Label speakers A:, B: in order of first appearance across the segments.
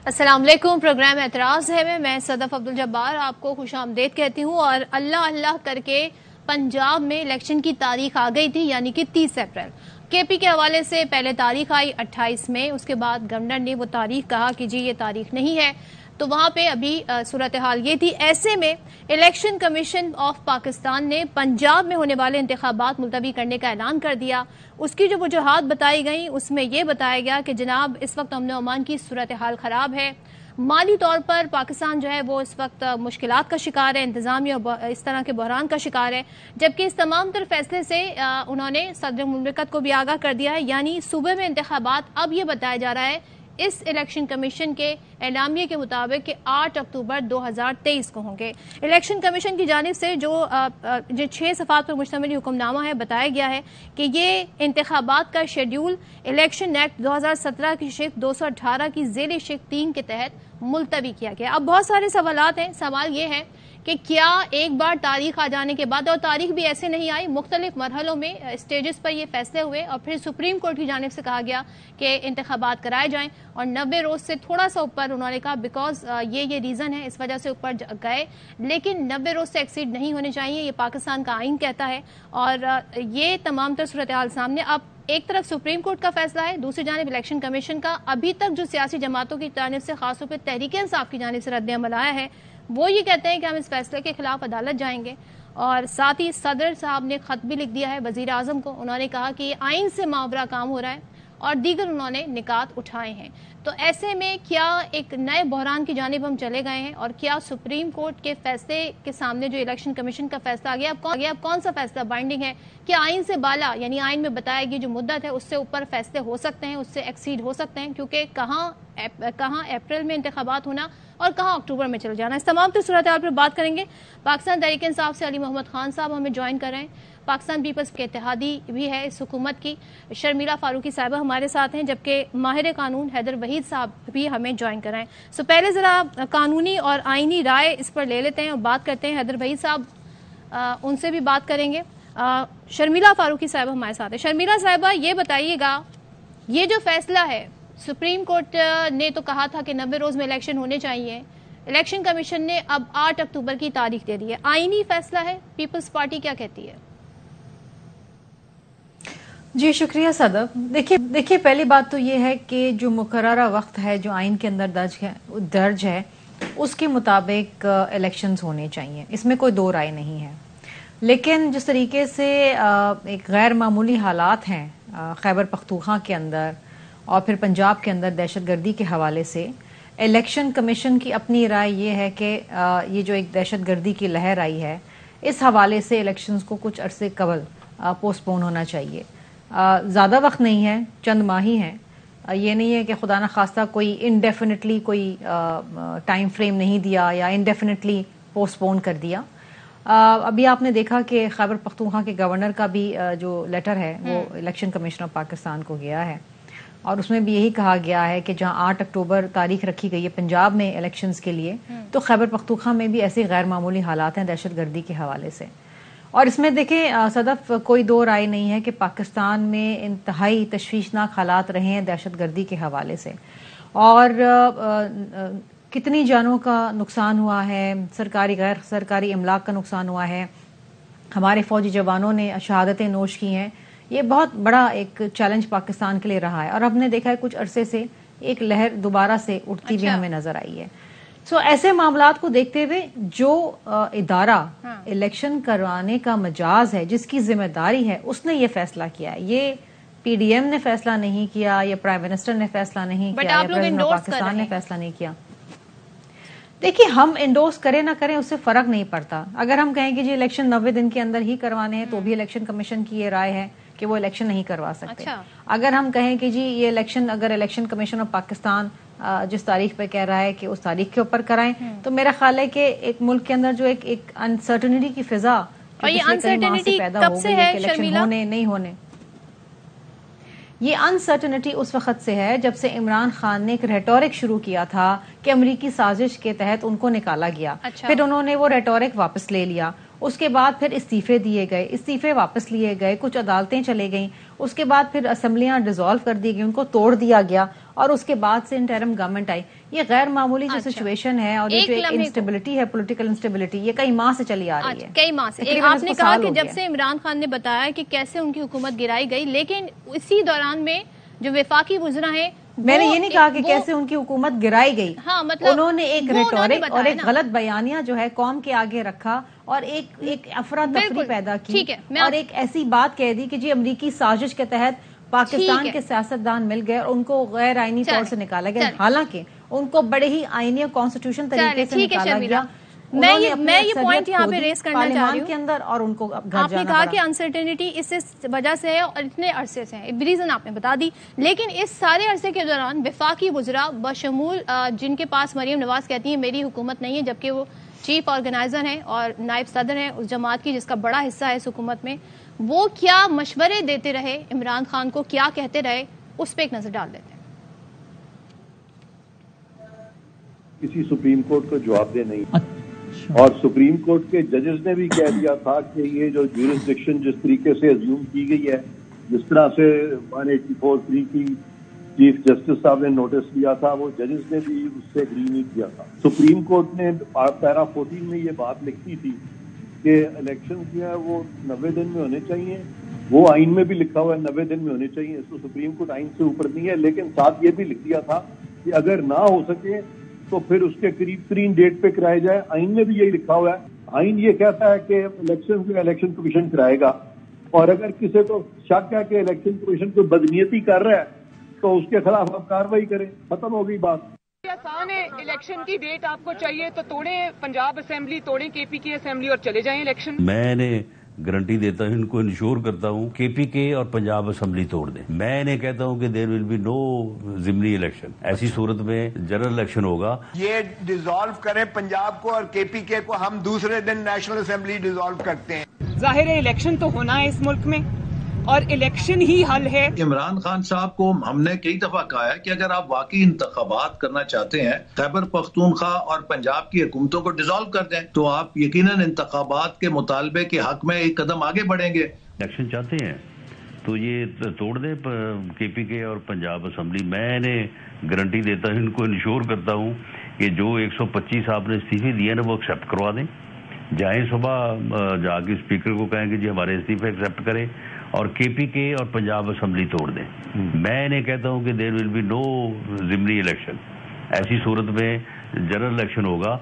A: السلام علیکم، پروگرام اعتراض ہے میں صدف عبدالجبار آپ کو خوش آمدید کہتی ہوں. اور اللہ اللہ کر کے پنجاب میں الیکشن کی تاریخ آ گئی تھی، یعنی کہ 30 اپریل. کے پی کے حوالے سے پہلے تاریخ آئی 28 مئی، اس کے بعد گورنر نے وہ تاریخ کہا کہ جی یہ تاریخ نہیں ہے، تو وہاں پہ ابھی صورتحال یہ تھی. ایسے میں الیکشن کمیشن آف پاکستان نے پنجاب میں ہونے والے انتخابات ملتوی کرنے کا اعلان کر دیا. اس کی جو وجوہات بتائی گئیں اس میں یہ بتایا گیا کہ جناب اس وقت امن و امان کی صورتحال خراب ہے، مالی طور پر پاکستان جو ہے وہ اس وقت مشکلات کا شکار ہے، انتظامی اور اس طرح کے بحران کا شکار ہے. جبکہ اس تمام تر فیصلے سے انہوں نے صدر مملکت کو بھی آگاہ کر دیا ہے، یعنی صوبے میں انتخابات اب یہ بتایا جا رہا ہے اس الیکشن کمیشن کے اعلامیے کے مطابق کہ 8 اکتوبر 2023 کو ہوں گے. الیکشن کمیشن کی جانب سے جو 6 صفحات پر مشتمل حکم نامہ ہے بتایا گیا ہے کہ یہ انتخابات کا شیڈیول الیکشن ایکٹ 2017 کی شق 218 کی ذیل شق 3 کے تحت ملتوی کیا گیا. اب بہت سارے سوالات ہیں. سوال یہ ہے کہ کیا ایک بار تاریخ آ جانے کے بعد، اور تاریخ بھی ایسے نہیں آئی، مختلف مرحلوں میں اسٹیجز پر یہ فیصلے ہوئے اور پھر سپریم کورٹ کی جانب سے کہا گیا کہ انتخابات کرائے جائیں، اور 90 روز سے تھوڑا سا اوپر انہوں نے کہا بیکاز یہ ریزن ہے، اس وجہ سے اوپر گئے، لیکن 90 روز سے ایکسیڈ نہیں ہونے چاہیے، یہ پاکستان کا آئین کہتا ہے. اور یہ تمام تر صورتحال سامنے. اب ایک طرف سپریم کورٹ کا فیصلہ ہے، دوسری جانب الیکشن کمیشن کا. ابھی تک جو سیاسی جماعتوں کی جانب سے، خاص طور پہ تحریک انصاف کی جانب سے رد عمل آیا ہے، وہ یہ کہتے ہیں کہ ہم اس فیصلے کے خلاف عدالت جائیں گے. اور ساتھ ہی صدر صاحب نے خط بھی لکھ دیا ہے وزیر اعظم کو. انہوں نے کہا کہ یہ آئین سے ماورا کام ہو رہا ہے، اور دیگر انہوں نے نکات اٹھائے ہیں. تو ایسے میں کیا ایک نئے بحران کی جانب ہم چلے گئے ہیں، اور کیا سپریم کورٹ کے فیصلے کے سامنے جو الیکشن کمیشن کا فیصلہ آ گیا، اب کون سا فیصلہ بائنڈنگ ہے؟ کیا آئین سے بالا، یعنی آئین میں بتایا گیا جو مدت ہے اس سے اوپر فیصلے ہو سکتے ہیں، اس سے ایکسیڈ ہو سکتے ہیں؟ کیونکہ کہاں اپریل میں انتخابات ہونا اور کہاں اکتوبر میں چل جانا. اس تمام تر صورتحال پر بات کریں گے. پاکستان تحریک انصاف سے علی محمد خان صاحب ہمیں جوائن کر رہے ہیں. پاکستان پیپلز کے اتحادی بھی ہے اس حکومت کی شرمیلہ فاروقی صاحبہ ہمارے ساتھ ہیں، جبکہ ماہر قانون حیدر وحید صاحب بھی ہمیں جوائن کر رہے ہیں. پہلے ذرا قانونی اور آئینی رائے اس پر لے لیتے ہیں اور بات کرتے ہیں. حیدر وحید صاحب ان سے بھی بات کریں گے. شرمیلہ فاروقی صاحبہ ہمارے ساتھ ہیں. شرمیلہ صاحبہ یہ بتائیے گا، یہ جو فیصلہ ہے، سپریم کورٹ نے تو کہا تھا کہ 90 روز میں الیکشن ہونے چاہیے، الیکشن کمیشن نے اب 8 اکتوبر کی تاریخ دے دی ہے، آئینی فیصلہ ہے، پیپلز پارٹی کیا کہتی ہے؟
B: جی شکریہ صدف. دیکھیے پہلی بات تو یہ ہے کہ جو مقررہ وقت ہے جو آئین کے اندر درج ہے اس کے مطابق الیکشنز ہونے چاہیے، اس میں کوئی دو رائے نہیں ہے. لیکن جس طریقے سے ایک غیر معمولی حالات ہیں خیبر پختونخوا کے اندر اور پھر پنجاب کے اندر دہشت گردی کے حوالے سے، الیکشن کمیشن کی اپنی رائے یہ ہے کہ یہ جو ایک دہشت گردی کی لہر آئی ہے اس حوالے سے الیکشنز کو کچھ عرصے قبل پوسٹ پون ہونا چاہیے. زیادہ وقت نہیں ہے، چند ماہ ہی ہیں. یہ نہیں ہے کہ خدا نخواستہ کوئی انڈیفینٹلی کوئی ٹائم فریم نہیں دیا یا انڈیفینٹلی پوسٹ پون کر دیا. ابھی آپ نے دیکھا کہ خیبر پختونخوا کے گورنر کا بھی جو لیٹر ہے وہ الیکشن کمیشن آف پاکستان کو گیا ہے، اور اس میں بھی یہی کہا گیا ہے کہ جہاں 8 اکتوبر تاریخ رکھی گئی ہے پنجاب میں الیکشنز کے لیے، تو خیبر پختونخوا میں بھی ایسے غیر معمولی حالات ہیں دہشت گردی کے حوالے سے. اور اس میں دیکھیں صدف کوئی دو رائے نہیں ہے کہ پاکستان میں انتہائی تشویشناک حالات رہے ہیں دہشت گردی کے حوالے سے، اور کتنی جانوں کا نقصان ہوا ہے، سرکاری غیر سرکاری املاک کا نقصان ہوا ہے، ہمارے فوجی جوانوں نے شہادتیں نوش کی ہیں. یہ بہت بڑا ایک چیلنج پاکستان کے لیے رہا ہے، اور ہم نے دیکھا ہے کچھ عرصے سے ایک لہر دوبارہ سے اٹھتی ہوئی ہمیں نظر آئی ہے. ایسے معاملات کو دیکھتے ہوئے جو ادارہ الیکشن کروانے کا مجاز ہے، جس کی ذمہ داری ہے، اس نے یہ فیصلہ کیا ہے. یہ پی ڈی ایم نے فیصلہ نہیں کیا، یا پرائم منسٹر نے فیصلہ نہیں کیا، یا پریزیڈنٹ آف پاکستان نے فیصلہ نہیں کیا. دیکھیے ہم انڈورس کریں نہ کریں اس سے فرق نہیں پڑتا. اگر ہم کہیں کہ جی الیکشن 90 دن کے اندر ہی کروانے ہیں تو بھی الیکشن کمیشن کی یہ رائے ہے کہ وہ الیکشن نہیں کروا سکتے. اگر ہم کہیں کہ جی یہ الیکشن، اگر الیکشن کمیشن آف پاکستان جس تاریخ پہ کہہ رہا ہے کہ اس تاریخ کے اوپر کرائیں، تو میرا خیال ہے کہ ایک ملک کے اندر جو ایک انسرٹنٹی کی فضا
A: اور یہ انسرٹنٹی کب سے ہے شرمیلہ؟
B: ہونے نہیں ہونے، یہ انسرٹنٹی اس وقت سے ہے جب سے عمران خان نے ایک ریٹورک شروع کیا تھا کہ امریکی سازش کے تحت ان کو نکالا گیا. پھر انہوں نے وہ ریٹورک واپس لے لیا، اس کے بعد پھر استعفے دیے گئے، استعفے واپس لیے گئے، کچھ عدالتیں چلے گئیں، اس کے بعد پھر اسمبلیاں ڈیزالو کر دی گئی، ان کو توڑ دیا گیا، اور اس کے بعد سے انٹرم گورنمنٹ آئی. یہ غیر معمولی جو سچویشن ہے اور یہ جو ایک انسٹیبلٹی ہے، پولیٹیکل انسٹیبلٹی، یہ کئی ماہ سے چلی آ رہی ہے.
A: کئی ماہ سے. آپ نے کہا کہ جب سے عمران خان نے بتایا کہ کیسے ان کی حکومت گرائی گئی، لیکن اسی دوران میں جو وفاقی وزراء ہیں،
B: میں نے یہ نہیں کہا کہ کیسے ان کی حکومت گرائی گئی.
A: مطلب
B: انہوں نے ایک ریٹورک اور ایک غلط بیانیہ جو ہے قوم کے آگے رکھا اور ایک افراتفری پیدا کی اور ایک ایسی بات کہہ دی کہ جی امریکی سازش کے تحت پاکستان کے سیاستدان مل گئے اور ان کو غیر آئینی طور سے نکالا گیا، حالانکہ ان کو بڑے ہی آئینی اور کانسٹیٹیوشن طریقے سے نکالا گیا.
A: میں یہ پوائنٹ یہاں پہ ریز کرنا چاہ رہی ہوں
B: کے اندر اور ان کو
A: آپ نے کہا کہ انسرٹینٹی اس وجہ سے ہے اور اتنے عرصے سے ہے، ریزن آپ نے بتا دی. لیکن اس سارے عرصے کے دوران وفاقی وزراء بشمول جن کے پاس مریم نواز کہتی ہیں میری حکومت نہیں ہے، جبکہ وہ چیف آرگنائزر ہیں اور نائب صدر ہیں اس جماعت کی جس کا بڑا حصہ ہے اس حکومت میں، وہ کیا مشورے دیتے رہے عمران خان کو، کیا کہتے رہے، اس پہ ایک نظر ڈال دیتے ہیں.
C: کسی سپریم کورٹ کو جواب دہ نہیں، اور سپریم کورٹ کے ججز نے بھی کہہ دیا تھا کہ یہ جو جورسڈکشن جس طریقے سے ازیوم کی گئی ہے، جس طرح سے 184(3) کی چیف جسٹس صاحب نے نوٹس لیا تھا، وہ ججز نے بھی اس سے اگری نہیں کیا تھا. سپریم کورٹ نے پیرا 14 میں یہ بات لکھی تھی کہ الیکشن جو ہے وہ 90 دن میں ہونے چاہیے. وہ آئین میں بھی لکھا ہوا ہے 90 دن میں ہونے چاہیے، اس کو سپریم کورٹ آئین سے اوپر نہیں ہے. لیکن ساتھ یہ بھی لکھ دیا تھا کہ اگر نہ ہو سکے تو پھر اس کے قریب ترین ڈیٹ پہ کرائے جائے. آئین میں بھی یہی لکھا ہوا ہے. آئین یہ کہتا ہے کہ الیکشن کمیشن کرائے گا، اور اگر کسی کو شک ہے کہ الیکشن کمیشن کوئی بدنیتی کر رہا ہے تو اس کے خلاف آپ کاروائی کریں. ختم ہو گئی بات.
D: آسان ہے، الیکشن کی ڈیٹ آپ کو چاہیے تو توڑیں پنجاب اسمبلی، توڑیں کے پی کی اسمبلی اور چلے جائیں الیکشن.
E: میں نے گارنٹی دیتا ہوں، ان کو انشور کرتا ہوں کے پی کے اور پنجاب اسمبلی توڑ دیں. میں انہیں کہتا ہوں کہ دیر ول بی نو ضمنی الیکشن. ایسی صورت میں جنرل الیکشن ہوگا.
F: یہ ڈیزالو کریں پنجاب کو اور کے پی کے کو، ہم دوسرے دن نیشنل اسمبلی ڈیزالو کرتے ہیں.
D: ظاہر ہے الیکشن تو ہونا ہے اس ملک میں اور الیکشن ہی حل ہے.
G: عمران خان صاحب کو ہم نے کئی دفعہ کہا ہے کہ اگر آپ واقعی انتخابات کرنا چاہتے ہیں، خیبر پختونخوا اور پنجاب کی حکومتوں کو ڈیزالو کر دیں تو آپ یقیناً انتخابات کے مطالبے کے حق میں ایک قدم آگے بڑھیں گے.
E: الیکشن چاہتے ہیں تو یہ توڑ دیں کے پی کے اور پنجاب اسمبلی. میں انہیں گارنٹی دیتا ہوں، ان کو انشور کرتا ہوں کہ جو 125 آپ نے استعفے دیے نا وہ ایکسیپٹ کروا دیں. جائیں صبح جا کے اسپیکر کو کہیں کہ جی ہمارے استعفے ایکسیپٹ کریں اور کے پی کے اور پنجاب اسمبلی توڑ دیں. میں انہیں کہتا ہوں کہ دیر ول بی نو ضمنی الیکشن. ایسی صورت میں جنرل الیکشن ہوگا.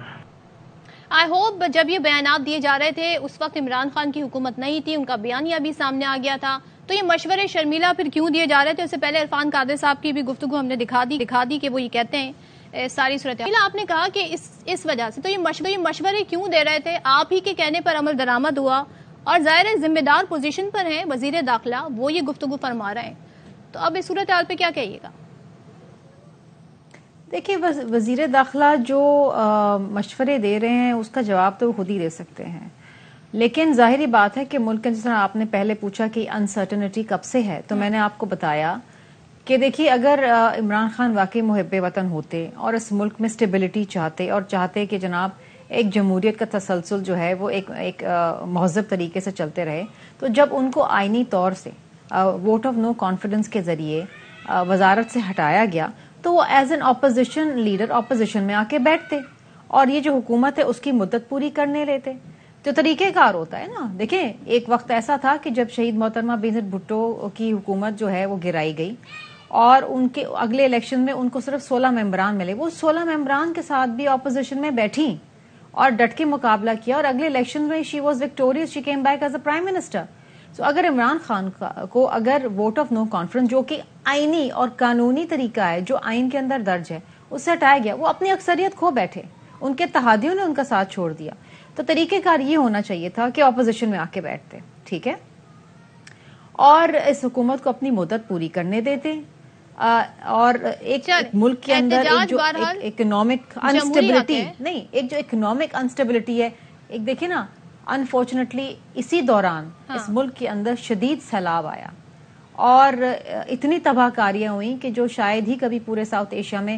A: آئی ہوپ جب یہ بیانات دیے جا رہے تھے اس وقت عمران خان کی حکومت نہیں تھی، ان کا بیانیہ بھی سامنے آ گیا تھا. تو یہ مشورے شرمیلا پھر کیوں دیے جا رہے تھے؟ اس سے پہلے عرفان قادری صاحب کی بھی گفتگو ہم نے دکھا دی کہ وہ یہ کہتے ہیں ساری صورتحال. آپ نے کہا کہ اس وجہ سے تو یہ مشورے کیوں دے رہے تھے؟ آپ ہی کے کہنے پر عمل درآمد ہوا اور ظاہر ذمہ دار پوزیشن پر ہیں وزیر داخلہ، وہ یہ گفتگو فرما رہے ہیں. تو اب اس صورتحال پہ کیا کہیے گا؟
B: دیکھیے وزیر داخلہ جو مشورے دے رہے ہیں اس کا جواب تو وہ خود ہی دے سکتے ہیں، لیکن ظاہری بات ہے کہ ملک جس طرح آپ نے پہلے پوچھا کہ انسرٹنٹی کب سے ہے، تو میں نے آپ کو بتایا کہ دیکھیے اگر عمران خان واقعی محب وطن ہوتے اور اس ملک میں اسٹیبلٹی چاہتے اور چاہتے کہ جناب ایک جمہوریت کا تسلسل جو ہے وہ ایک مہذب طریقے سے چلتے رہے، تو جب ان کو آئینی طور سے ووٹ آف نو کانفیڈنس کے ذریعے وزارت سے ہٹایا گیا تو وہ as an opposition leader opposition میں آ کے بیٹھتے اور یہ جو حکومت ہے اس کی مدت پوری کرنے لیتے. تو طریقہ کار ہوتا ہے نا. دیکھیں ایک وقت ایسا تھا کہ جب شہید محترمہ بینظیر بھٹو کی حکومت جو ہے وہ گرائی گئی اور ان کے اگلے الیکشن میں ان کو صرف 16 ممبران ملے. وہ 16 ممبران کے ساتھ بھی اپوزیشن میں بیٹھی اور ڈٹ کے مقابلہ کیا اور اگلے الیکشن میں she was victorious, she came back as a prime minister. So اگر عمران خان کو اگر ووٹ آف نو کانفیڈنس جو کہ آئینی اور قانونی طریقہ ہے جو آئین کے اندر درج ہے اس سے ہٹایا گیا، وہ اپنی اکثریت کھو بیٹھے، ان کے اتحادیوں نے ان کا ساتھ چھوڑ دیا. تو طریقہ کار یہ ہونا چاہیے تھا کہ اپوزیشن میں آ کے بیٹھتے، ٹھیک ہے، اور اس حکومت کو اپنی مدت پوری کرنے دیتے اور ایک ملک کے اندر جو اکنامک انسٹیبلٹی نہیں، ایک جو اکنامک انسٹیبلٹی ہے، ایک دیکھیں نا انفارچونیٹلی اسی دوران اس ملک کے اندر شدید سیلاب آیا اور اتنی تباہ کاریاں ہوئیں کہ جو شاید ہی کبھی پورے ساؤتھ ایشیا میں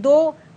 B: 2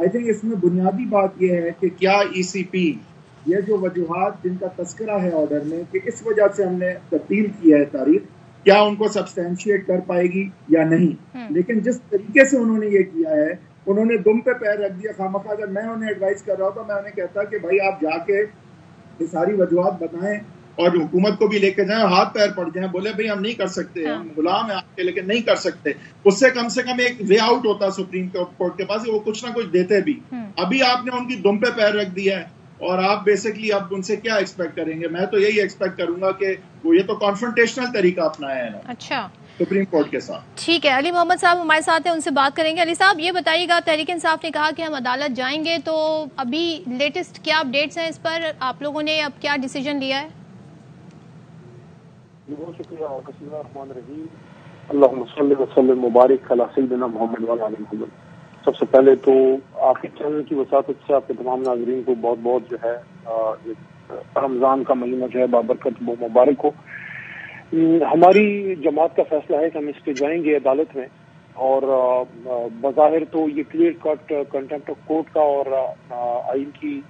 H: آئی تھنک اس میں بنیادی بات یہ ہے کہ کیا ای سی پی یہ جو وجوہات جن کا تذکرہ ہے آرڈر میں کہ اس وجہ سے ہم نے تبدیل کیا ہے تاریخ، کیا ان کو سبسٹینشیٹ کر پائے گی یا نہیں. لیکن جس طریقے سے انہوں نے یہ کیا ہے، انہوں نے دم پہ پیر رکھ دیا. خامخواہ اگر میں انہیں ایڈوائز کر رہا ہوں تو میں انہیں کہتا کہ بھائی آپ جا کے یہ ساری وجوہات بتائیں اور حکومت کو بھی لے کے جائیں، ہاتھ پیر پڑ جائیں، بولے بھائی ہم نہیں کر سکتے، ہم غلام ہیں آپ کے لیکن نہیں کر سکتے. اس سے کم ایک وے آؤٹ ہوتا سپریم کورٹ کے پاس، وہ کچھ نہ کچھ دیتے بھی. ابھی آپ نے ان کی دم پہ پیر رکھ دیا ہے اور آپ بیسکلی اب ان سے کیا ایکسپیکٹ کریں گے؟ میں تو یہی ایکسپیکٹ کروں گا کہ وہ یہ تو کانفرنٹیشنل طریقہ اپنایا ہے نا
A: اچھا
H: سپریم کورٹ کے ساتھ.
A: ٹھیک ہے، علی محمد صاحب ہمارے ساتھ ہیں، ان سے بات کریں گے. علی صاحب یہ بتائیے گا، تحریک انصاف نے کہا کہ ہم عدالت جائیں گے، تو ابھی لیٹسٹ کیا اپڈیٹس ہیں اس پر؟ آپ لوگوں نے اب کیا ڈیسیجن لیا ہے؟
I: بہت شکریہ. بسم اللہ الرحمن الرحیم. اللہم صلی وسلم مبارک علی سیدنا محمد وعلی آل محمد. سب سے پہلے تو آپ کے چینل کی وساطت سے آپ کے تمام ناظرین کو بہت بہت جو ہے رمضان کا مہینہ جو ہے بابرکت وہ مبارک ہو. ہماری جماعت کا فیصلہ ہے کہ ہم اس پہ جائیں گے عدالت میں، اور بظاہر تو یہ clear cut contempt of court کا اور آئین کی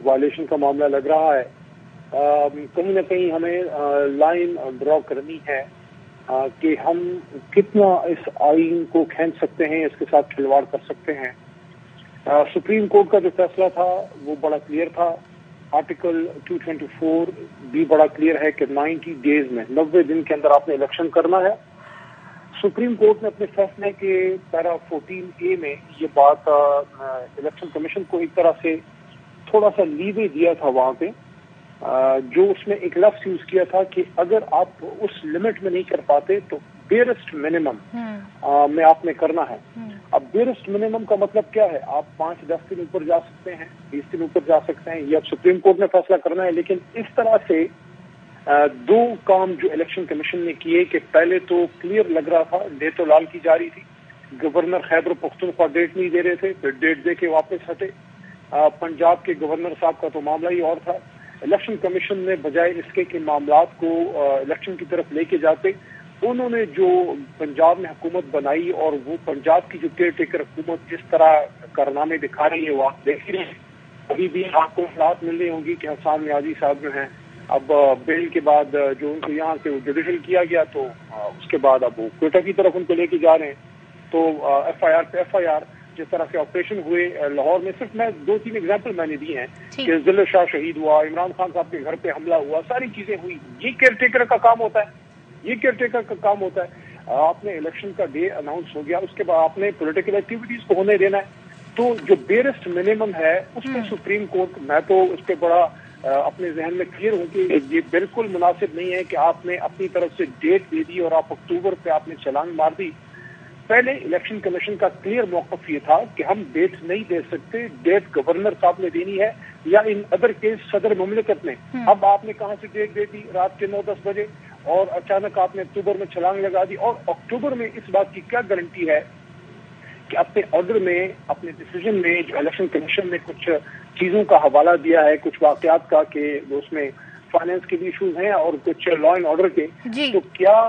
I: وائلیشن کا معاملہ لگ رہا ہے. کہیں نہ کہیں ہمیں لائن ڈرا کرنی ہے کہ ہم کتنا اس آئین کو کھینچ سکتے ہیں، اس کے ساتھ کھلواڑ کر سکتے ہیں. سپریم کورٹ کا جو فیصلہ تھا وہ بڑا کلیئر تھا. آرٹیکل 224 بھی بڑا کلیئر ہے کہ 90 ڈیز میں 90 دن کے اندر آپ نے الیکشن کرنا ہے. سپریم کورٹ نے اپنے فیصلے کے پیرا 14A میں یہ بات الیکشن کمیشن کو ایک طرح سے تھوڑا سا لیوے دیا تھا وہاں پہ، جو اس میں ایک لفظ یوز کیا تھا کہ اگر آپ اس لمٹ میں نہیں کر پاتے تو بیرسٹ منیمم میں آپ نے کرنا ہے. اب بیرسٹ منیمم کا مطلب کیا ہے؟ آپ 5-10 دن اوپر جا سکتے ہیں، 20 دن اوپر جا سکتے ہیں، یہ اب سپریم کورٹ نے فیصلہ کرنا ہے. لیکن اس طرح سے دو کام جو الیکشن کمیشن نے کیے کہ پہلے تو کلیئر لگ رہا تھا، ڈیٹ تو لال کی جا رہی تھی، گورنر خیبر پختونخوا ڈیٹ نہیں دے رہے تھے، پھر ڈیٹ دے کے واپس ہٹے. پنجاب کے گورنر صاحب کا تو معاملہ ہی اور تھا. الیکشن کمیشن نے بجائے اس کے کہ معاملات کو الیکشن کی طرف لے کے جاتے، انہوں نے جو پنجاب میں حکومت بنائی اور وہ پنجاب کی جو کیئر ٹیکر حکومت جس طرح کارنامے دکھا رہی ہے وہ آپ دیکھ رہے ہیں. ابھی بھی آپ کو اطلاعات مل رہی ہوں گی کہ حسان نیازی صاحب جو ہیں اب بیل کے بعد جو ان کو یہاں سے جوڈیشل کیا گیا تو اس کے بعد اب وہ کوئٹہ کی طرف ان کو لے کے جا رہے ہیں. تو ایف آئی آر جس طرح سے آپریشن ہوئے لاہور میں، صرف میں 2-3 ایگزامپل میں نے دی ہیں کہ ذل شاہ شہید ہوا، عمران خان صاحب کے گھر پہ حملہ ہوا، ساری چیزیں ہوئی. یہ کیئر ٹیکر کا کام ہوتا ہے، یہ کیئر ٹیکر کا کام ہوتا ہے. آپ نے الیکشن کا ڈے اناؤنس ہو گیا، اس کے بعد آپ نے پولیٹیکل ایکٹیویٹیز کو ہونے دینا ہے. تو جو بیرسٹ منیمم ہے اس پہ سپریم کورٹ، میں تو اس پہ بڑا اپنے ذہن میں کلیئر ہوں کہ یہ بالکل مناسب نہیں ہے کہ آپ نے اپنی طرف سے ڈیٹ دے دی اور آپ اکتوبر پہ آپ نے چھلانگ مار دی. پہلے الیکشن کمیشن کا کلیئر موقف یہ تھا کہ ہم ڈیٹ نہیں دے سکتے، ڈیٹ گورنر صاحب نے دینی ہے یا ان ادر کیس صدر مملکت نے. اب آپ نے کہاں سے ڈیٹ دے دی؟ رات کے 9-10 بجے، اور اچانک آپ نے اکتوبر میں چھلانگ لگا دی. اور اکتوبر میں اس بات کی کیا گارنٹی ہے کہ اپنے آرڈر میں، اپنے ڈیسیجن میں جو الیکشن کمیشن نے کچھ چیزوں کا حوالہ دیا ہے، کچھ واقعات کا کہ اس میں فائنینس کے بھی ایشوز ہیں اور کچھ لا اینڈ آرڈر کے، تو کیا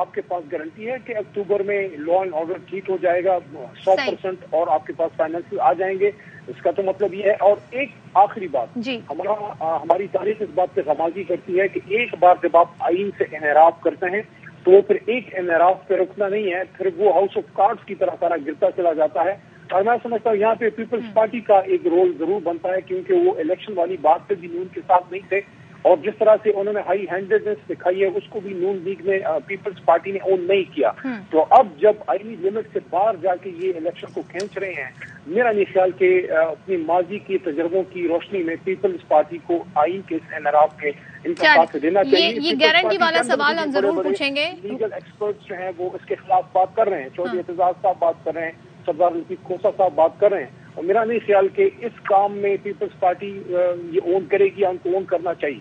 I: آپ کے پاس گارنٹی ہے کہ اکتوبر میں لا اینڈ آرڈر ٹھیک ہو جائے گا 100% اور آپ کے پاس فائنینس آ جائیں گے؟ اس کا تو مطلب یہ ہے. اور ایک آخری بات، ہماری تاریخ اس بات پہ غمازی کرتی ہے کہ ایک بار جب آپ آئین سے انحراف کرتے ہیں تو پھر ایک انحراف پہ رکنا نہیں ہے، پھر وہ ہاؤس آف کارڈز کی طرح سارا گرتا چلا جاتا ہے. اور میں سمجھتا ہوں یہاں پہ پیپلز پارٹی کا ایک رول ضرور بنتا ہے، کیونکہ وہ الیکشن والی بات پہ بھی نون کے ساتھ نہیں تھے، اور جس طرح سے انہوں نے ہائی ہینڈیڈنس دکھائی ہے اس کو بھی نون لیگ نے، پیپلز پارٹی نے اون نہیں کیا. تو اب جب آئینی لمٹ سے باہر جا کے یہ الیکشن کو کھینچ رہے ہیں، میرا نہیں خیال کہ اپنی ماضی کے تجربوں کی روشنی میں پیپلز پارٹی کو آئین کے اس انحراف کے انتخاب دینا چاہیے.
A: یہ گارنٹی والا سوال ہم ضرور پوچھیں گے.
I: لیگل ایکسپرٹس جو ہیں وہ اس کے خلاف بات کر رہے ہیں، چودھری اعتزاز صاحب بات کر رہے ہیں، سردار لطیف کھوسہ صاحب بات کر رہے ہیں، اور میرا نہیں خیال کہ اس کام میں پیپلز پارٹی یہ اون کرے گی، ان کو اون کرنا چاہیے.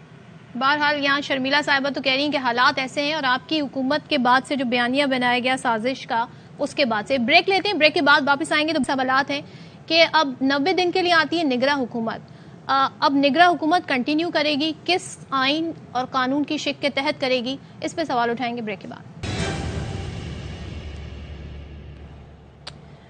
A: بہرحال یہاں شرمیلا صاحبہ تو کہہ رہی ہیں کہ حالات ایسے ہیں، اور آپ کی حکومت کے بعد سے جو بیانیہ بنایا گیا سازش کا، اس کے بعد سے بریک لیتے ہیں، بریک کے بعد واپس آئیں گے. تو سوالات ہیں کہ اب 90 دن کے لیے آتی ہے نگراں حکومت، اب نگراں حکومت کنٹینیو کرے گی، کس آئین اور قانون کی شق کے تحت کرے گی؟ اس پہ سوال اٹھائیں گے بریک کے بعد.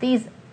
B: 30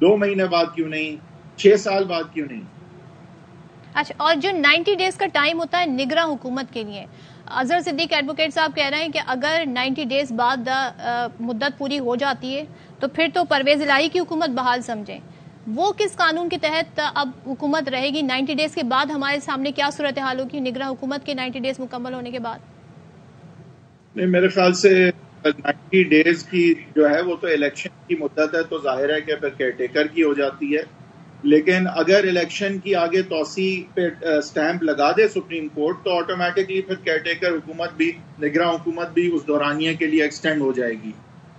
H: 2 مہینے بعد کیوں نہیں, 6 سال بعد کیوں نہیں؟
A: اچھا, اور جو 90 ڈیز کا ٹائم ہوتا ہے نگراں حکومت کے لیے, اظہر صدیق ایڈوکیٹ صاحب کہہ رہے ہیں کہ اگر 90 ڈیز بعد مدت پوری ہو جاتی ہے تو پھر تو پرویز الہی کی حکومت بحال سمجھیں. وہ کس قانون کے تحت اب حکومت رہے گی؟ 90 ڈیز کے بعد ہمارے سامنے کیا صورتحال ہوگی نگراں حکومت کے 90 ڈیز مکمل ہونے کے بعد؟
H: نہیں, میرے خیال سے 90 ڈیز کی جو ہے وہ تو الیکشن کی مدت ہے, تو ظاہر ہے کہ پھر کیئر ٹیکر کی ہو جاتی ہے. لیکن اگر الیکشن کی آگے توسیع پہ سٹیمپ لگا دے سپریم کورٹ تو آٹومیٹکلی پھر کیئر ٹیکر حکومت بھی, نگراں حکومت بھی اس دورانیے کے لیے ایکسٹینڈ ہو جائے گی.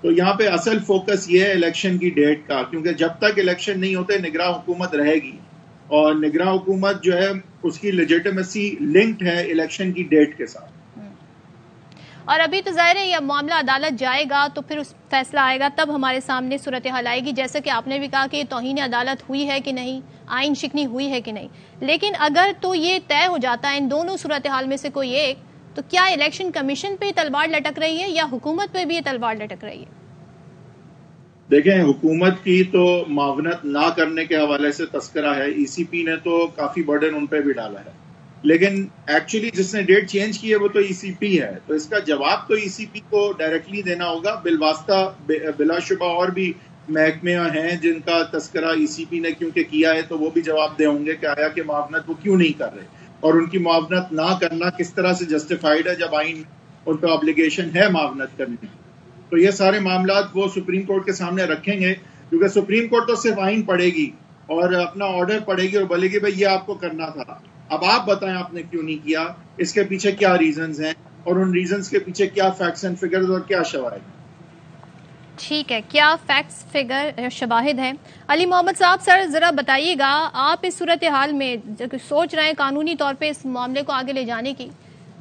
H: تو یہاں پہ اصل فوکس یہ ہے الیکشن کی ڈیٹ کا, کیونکہ جب تک الیکشن نہیں ہوتے نگراں حکومت رہے گی, اور نگراں حکومت جو ہے اس کی لیجیٹمیسی لنکڈ ہے الیکشن کی ڈیٹ کے ساتھ.
A: اور ابھی تو ظاہر ہے یہ معاملہ عدالت جائے گا تو پھر اس فیصلہ آئے گا, تب ہمارے سامنے صورتحال آئے گی. جیسے کہ آپ نے بھی کہا کہ توہین عدالت ہوئی ہے کہ نہیں, آئین شکنی ہوئی ہے کہ نہیں. لیکن اگر تو یہ طے ہو جاتا ہے ان دونوں صورتحال میں سے کوئی ایک, تو کیا الیکشن کمیشن پہ تلوار لٹک رہی ہے یا حکومت پہ بھی یہ تلوار لٹک رہی ہے؟
H: دیکھیں, حکومت کی تو معاونت نہ کرنے کے حوالے سے تذکرہ ہے, ای سی پی نے تو کافی برڈن ان پہ بھی ڈالا ہے, لیکن ایکچولی جس نے ڈیٹ چینج کی ہے وہ تو ای سی پی ہے, تو اس کا جواب تو ای سی پی کو ڈائریکٹلی دینا ہوگا. بالواسطہ بلا شبہ اور بھی محکمے ہیں جن کا تذکرہ ای سی پی نے کیونکہ کیا ہے, تو وہ بھی جواب دے ہوں گے کہ آیا کہ معاونت وہ کیوں نہیں کر رہے, اور ان کی معاونت نہ کرنا کس طرح سے جسٹیفائڈ ہے جب آئین ان پہ آبلیگیشن ہے معاونت کرنے کی. تو یہ سارے معاملات وہ سپریم کورٹ کے سامنے رکھیں گے, کیونکہ سپریم کورٹ تو صرف آئین پڑھے گی اور اپنا آرڈر پڑھے گی اور بولے گی بھائی یہ آپ کو کرنا تھا, اب آپ بتائیں آپ نے کیوں نہیں کیا, اس کے پیچھے کیا ریزنز ہیں, اور ان ریزنز کے پیچھے کیا فیکٹس اینڈ فگرز اور کیا شواہد ہیں.
A: ٹھیک ہے, کیا فیکٹس فگر شواہد ہیں. علی محمد صاحب, سر ذرا بتائیے گا, آپ اس صورتحال میں سوچ رہے ہیں قانونی طور پہ اس معاملے کو آگے لے جانے کی,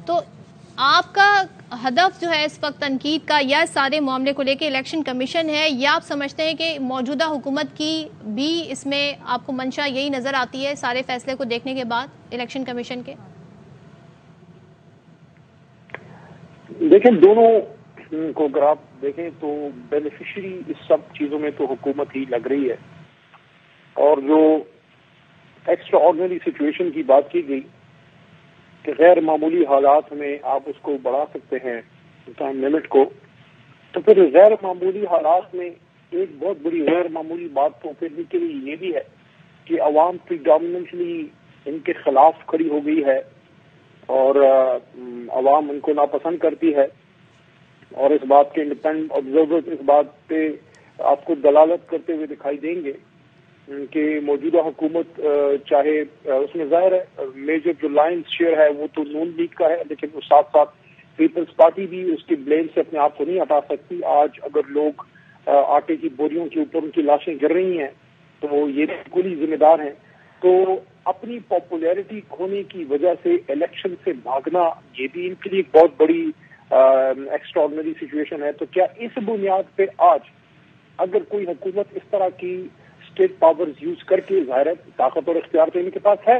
A: تو آپ کا ہدف جو ہے اس وقت تنقید کا یا سارے معاملے کو لے کے الیکشن کمیشن ہے, یا آپ سمجھتے ہیں کہ موجودہ حکومت کی بھی اس میں آپ کو منشا یہی نظر آتی ہے سارے فیصلے کو دیکھنے کے بعد الیکشن کمیشن کے؟
I: دیکھیں, دونوں کو اگر آپ دیکھیں تو بینیفیشری اس سب چیزوں میں تو حکومت ہی لگ رہی ہے, اور جو ایکسٹرا آرڈنری سچویشن کی بات کی گئی کہ غیر معمولی حالات میں آپ اس کو بڑھا سکتے ہیں ٹائم لمٹ کو, تو پھر غیر معمولی حالات میں ایک بہت بڑی غیر معمولی بات تو پھر کے لیے یہ بھی ہے کہ عوام پریڈومیننٹلی ان کے خلاف کھڑی ہو گئی ہے, اور عوام ان کو ناپسند کرتی ہے, اور اس بات کے انڈیپینڈنٹ آبزرور اس بات پہ آپ کو دلالت کرتے ہوئے دکھائی دیں گے کہ موجودہ حکومت چاہے اس میں ظاہر ہے میجر جو لائنز شیئر ہے وہ تو نون لیگ کا ہے, لیکن اس ساتھ ساتھ پیپلز پارٹی بھی اس کی بلیم سے اپنے آپ کو نہیں ہٹا سکتی. آج اگر لوگ آٹے کی بوریوں کے اوپر ان کی لاشیں گر رہی ہیں تو یہ بالکل ہی ذمہ دار ہیں. تو اپنی پاپولیرٹی کھونے کی وجہ سے الیکشن سے بھاگنا یہ بھی ان کے لیے ایک بہت بڑی ایکسٹرا آرڈنری سچویشن ہے. تو کیا اس بنیاد پہ آج اگر کوئی حکومت اس طرح کی اسٹیٹ پاورز یوز کر کے, ظاہر ہے طاقت اور اختیار تو ان کے پاس ہے,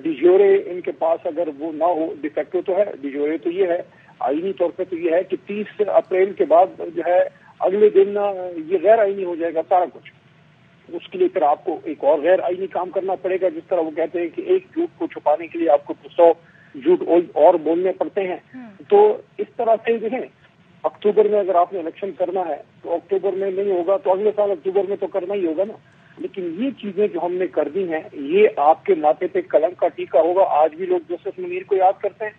I: ڈیجورے ان کے پاس اگر وہ نہ ہو, ڈی فیکٹو تو ہے, ڈیجورے تو یہ ہے, آئینی طور پہ تو یہ ہے کہ 30 اپریل کے بعد جو ہے اگلے دن یہ غیر آئینی ہو جائے گا سارا کچھ. اس کے لیے پھر آپ کو ایک اور غیر آئینی کام کرنا پڑے گا, جس طرح وہ کہتے ہیں کہ ایک جھوٹ کو چھپانے کے لیے آپ کو 100 جھوٹ اور بولنے پڑتے ہیں. تو اس طرح سے جو ہے اکتوبر میں اگر آپ نے الیکشن کرنا ہے تو اکتوبر میں نہیں ہوگا تو اگلے سال اکتوبر میں تو کرنا ہی ہوگا نا. لیکن یہ چیزیں جو ہم نے کر دی ہیں یہ آپ کے ماتھے پہ کلنک کا ٹیکا ہوگا. آج بھی لوگ جسٹس منیر کو یاد کرتے ہیں,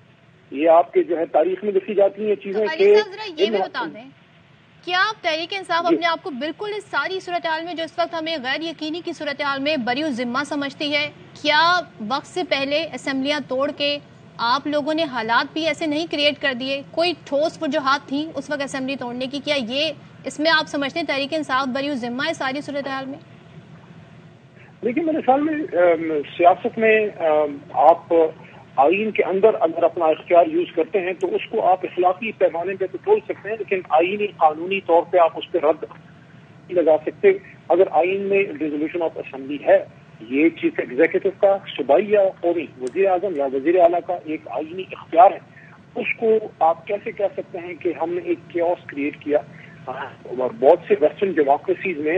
I: یہ آپ کے جو ہے تاریخ میں لکھی جاتی ہیں چیزیں.
A: یہ بھی بتا دیں, کیا آپ تحریک انصاف اپنے آپ کو بالکل اس ساری صورتحال میں جو اس وقت ہمیں غیر یقینی کی صورتحال میں بری ذمہ سمجھتی ہے؟ کیا وقت سے پہلے اسمبلیاں توڑ کے آپ لوگوں نے حالات بھی ایسے نہیں کریٹ کر دیے؟ کوئی ٹھوس وجوہات تھیں اس وقت اسمبلی توڑنے کی؟ کیا یہ اس میں آپ سمجھتے ہیں تحریک انصاف بری ذمہ ہے ساری صورتحال میں؟
I: لیکن میرے خیال میں سیاست میں آپ آئین کے اندر اگر اپنا اختیار یوز کرتے ہیں تو اس کو آپ اخلاقی پیمانے پہ تو توڑ سکتے ہیں, لیکن آئینی قانونی طور پہ آپ اس پہ رد نہیں لگا سکتے. اگر آئین میں ریزولوشن آف اسمبلی ہے, یہ چیف ایگزیکٹو کا صوبائی یا قومی وزیر اعظم یا وزیر اعلیٰ کا ایک آئینی اختیار ہے, اس کو آپ کیسے کہہ سکتے ہیں کہ ہم نے ایک کیوس کریٹ کیا؟ اور بہت سے ویسٹرن ڈیموکریسیز میں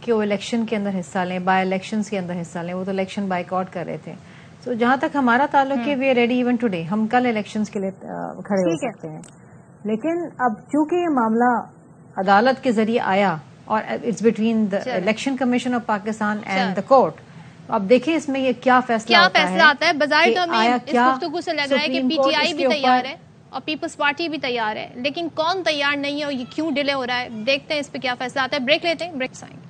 B: کہ وہ الیکشن کے اندر حصہ لیں, بائی الیکشنز کے اندر حصہ لیں. وہ تو الیکشن بائیکاٹ کر رہے تھے. تو جہاں تک ہمارا تعلق ہے we are ready even today, ہم کل الیکشنز کے لیے کھڑے ہو سکتے ہیں. لیکن اب چونکہ یہ معاملہ عدالت کے ذریعے آیا اور it's between the election commission of Pakistan and the court, اب دیکھیں اس میں یہ کیا فیصلہ
A: آتا ہے. بظاہر تو ہمیں اس گفتگو سے لگ رہا ہے کہ پی ٹی آئی بھی تیار ہے اور پیپلز پارٹی بھی تیار ہے, لیکن کون تیار نہیں ہے اور یہ کیوں ڈیلے ہو رہا ہے, دیکھتے ہیں اس پہ کیا فیصلہ آتا ہے. بریک لیتے ہیں, بریک آئیں گے.